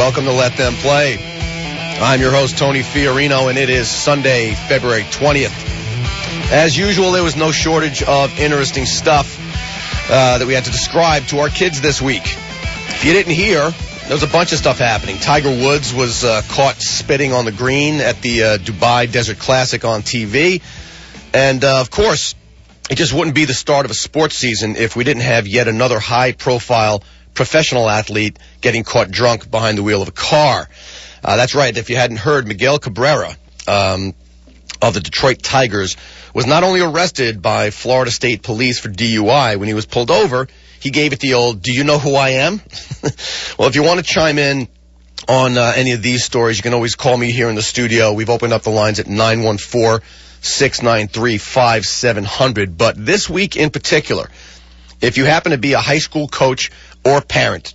Welcome to Let Them Play. I'm your host, Tony Fiorino, and it is Sunday, February 20th. As usual, there was no shortage of interesting stuff that we had to describe to our kids this week. If you didn't hear, there was a bunch of stuff happening. Tiger Woods was caught spitting on the green at the Dubai Desert Classic on TV. And, of course, it just wouldn't be the start of a sports season if we didn't have yet another high-profile professional athlete getting caught drunk behind the wheel of a car. That's right. If you hadn't heard, Miguel Cabrera of the Detroit Tigers was not only arrested by Florida State Police for DUI. When he was pulled over, he gave it the old, "Do you know who I am?" Well, if you want to chime in on any of these stories, you can always call me here in the studio. We've opened up the lines at 914-693-5700. But this week in particular, if you happen to be a high school coach or parent,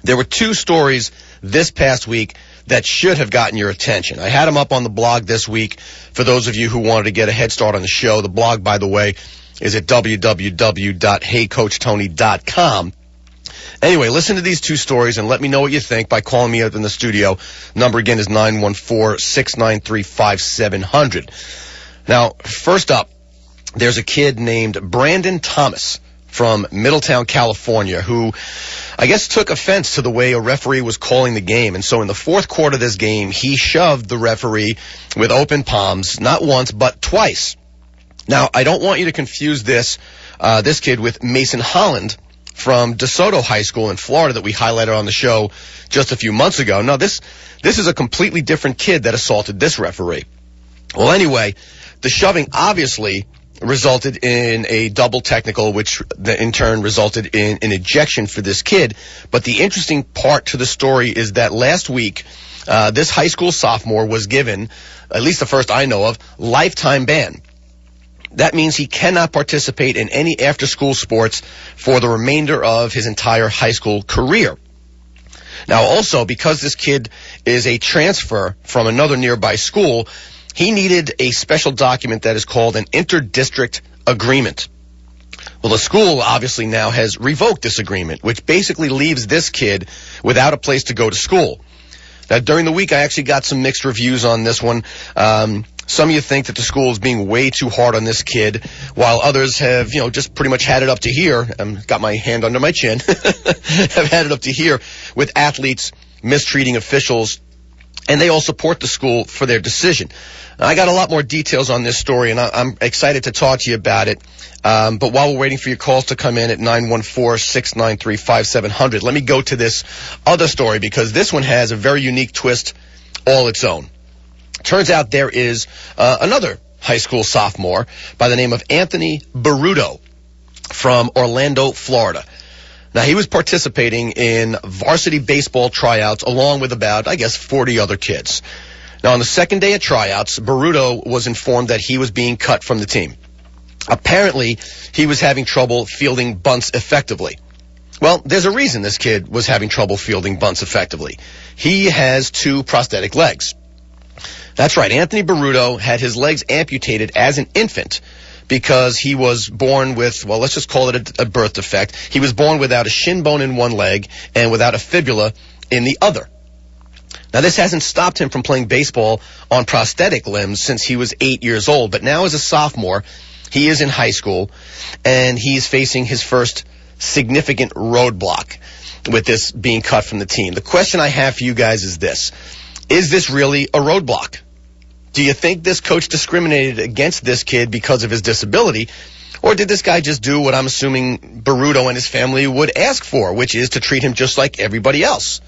there were two stories this past week that should have gotten your attention. I had them up on the blog this week for those of you who wanted to get a head start on the show. The blog, by the way, is at www.heycoachtony.com. Anyway, listen to these two stories and let me know what you think by calling me up in the studio. Number again is 914-693-5700. Now, first up, there's a kid named Brandon Thomas from Middletown, California, who I guess took offense to the way a referee was calling the game. And so in the fourth quarter of this game, he shoved the referee with open palms, not once, but twice. Now, I don't want you to confuse this kid with Mason Holland from DeSoto High School in Florida that we highlighted on the show just a few months ago. No, this is a completely different kid that assaulted this referee. Well, anyway, the shoving obviously resulted in a double technical, which in turn resulted in an ejection for this kid. But the interesting part to the story is that last week, this high school sophomore was given, at least the first I know of, lifetime ban. That means he cannot participate in any after-school sports for the remainder of his entire high school career. Now, also, because this kid is a transfer from another nearby school, he needed a special document that is called an inter-district agreement. Well, the school obviously now has revoked this agreement, which basically leaves this kid without a place to go to school. Now, during the week, I actually got some mixed reviews on this one. Some of you think that the school is being way too hard on this kid, while others have, just pretty much had it up to here. Got my hand under my chin. Have had it up to here with athletes mistreating officials, and they all support the school for their decision. I got a lot more details on this story, and I'm excited to talk to you about it. But while we're waiting for your calls to come in at 914-693-5700, let me go to this other story because this one has a very unique twist all its own. Turns out there is another high school sophomore by the name of Anthony Burruto from Orlando, Florida. Now, he was participating in varsity baseball tryouts along with about, 40 other kids. Now, on the second day of tryouts, Burruto was informed that he was being cut from the team. Apparently, he was having trouble fielding bunts effectively. Well, there's a reason this kid was having trouble fielding bunts effectively. He has two prosthetic legs. That's right, Anthony Burruto had his legs amputated as an infant because he was born with, let's just call it a birth defect. He was born without a shin bone in one leg and without a fibula in the other. Now, this hasn't stopped him from playing baseball on prosthetic limbs since he was 8 years old. But now as a sophomore, he is in high school, and he's facing his first significant roadblock with this being cut from the team. The question I have for you guys is this. Is this really a roadblock? Do you think this coach discriminated against this kid because of his disability, or did this guy just do what I'm assuming Burruto and his family would ask for, which is to treat him just like everybody else?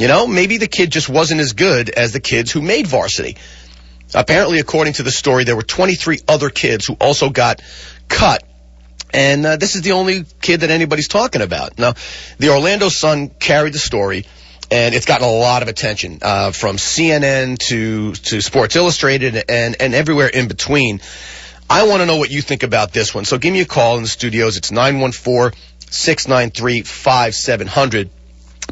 Maybe the kid just wasn't as good as the kids who made varsity. Apparently, according to the story, there were 23 other kids who also got cut, and this is the only kid that anybody's talking about. Now, the Orlando Sun carried the story, and it's gotten a lot of attention from CNN to Sports Illustrated and everywhere in between. I want to know what you think about this one. So give me a call in the studios. It's 914-693-5700.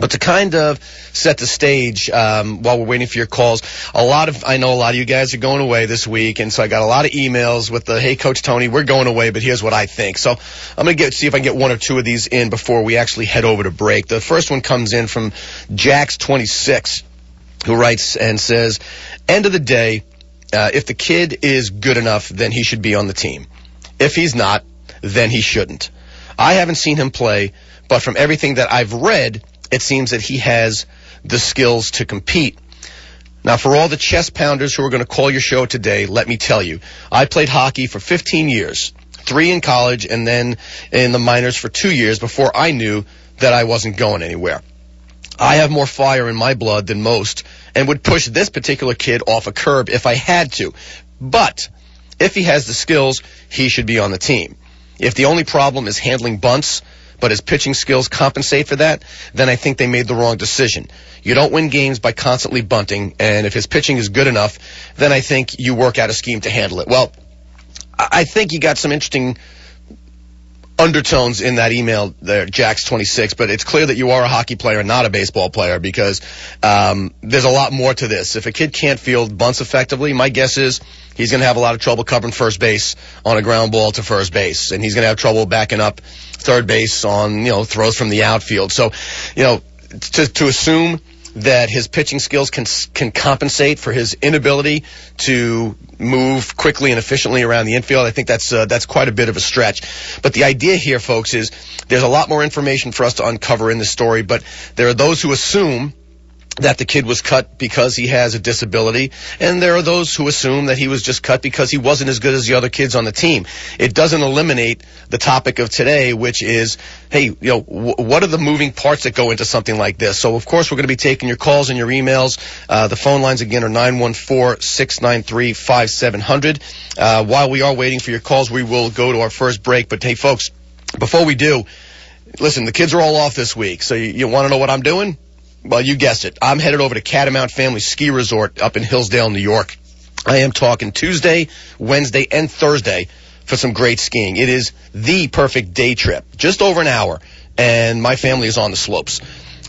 But to kind of set the stage while we're waiting for your calls, I know a lot of you guys are going away this week, and so I got a lot of emails with the, hey, Coach Tony, we're going away, but here's what I think. So I'm going to see if I can get one or two of these in before we actually head over to break. The first one comes in from Jax26, who writes and says, end of the day, if the kid is good enough, then he should be on the team. If he's not, then he shouldn't. I haven't seen him play, but from everything that I've read, it seems that he has the skills to compete. Now, for all the chest pounders who are going to call your show today, let me tell you, I played hockey for 15 years, 3 in college and then in the minors for 2 years before I knew that I wasn't going anywhere. I have more fire in my blood than most and would push this particular kid off a curb if I had to. But if he has the skills, he should be on the team. If the only problem is handling bunts, but his pitching skills compensate for that, then I think they made the wrong decision. You don't win games by constantly bunting, and if his pitching is good enough, then I think you work out a scheme to handle it. Well, I think you got some interesting undertones in that email there, Jax26, but it's clear that you are a hockey player, not a baseball player, because there's a lot more to this. If a kid can't field bunts effectively, my guess is he's going to have a lot of trouble covering first base on a ground ball to first base, and he's going to have trouble backing up third base on, throws from the outfield. So, to assume that his pitching skills can compensate for his inability to move quickly and efficiently around the infield, I think that's quite a bit of a stretch. But the idea here, folks, is there's a lot more information for us to uncover in this story, but there are those who assume that the kid was cut because he has a disability, and there are those who assume that he was just cut because he wasn't as good as the other kids on the team. It doesn't eliminate the topic of today, which is, hey, what are the moving parts that go into something like this? So, of course, we're going to be taking your calls and your emails. The phone lines, again, are 914-693-5700. While we are waiting for your calls, we will go to our first break. But, hey, folks, before we do, listen, the kids are all off this week, so you want to know what I'm doing? Well, you guessed it. I'm headed over to Catamount Family Ski Resort up in Hillsdale, New York. I am talking Tuesday, Wednesday, and Thursday for some great skiing. It is the perfect day trip, just over an hour, and my family is on the slopes.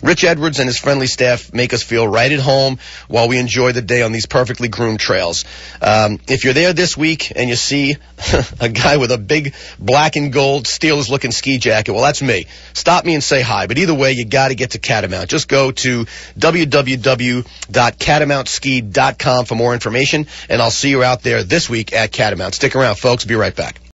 Rich Edwards and his friendly staff make us feel right at home while we enjoy the day on these perfectly groomed trails. If you're there this week and you see a guy with a big black and gold Steelers-looking ski jacket, well, that's me. Stop me and say hi. But either way, you got to get to Catamount. Just go to www.catamountski.com for more information, and I'll see you out there this week at Catamount. Stick around, folks. Be right back.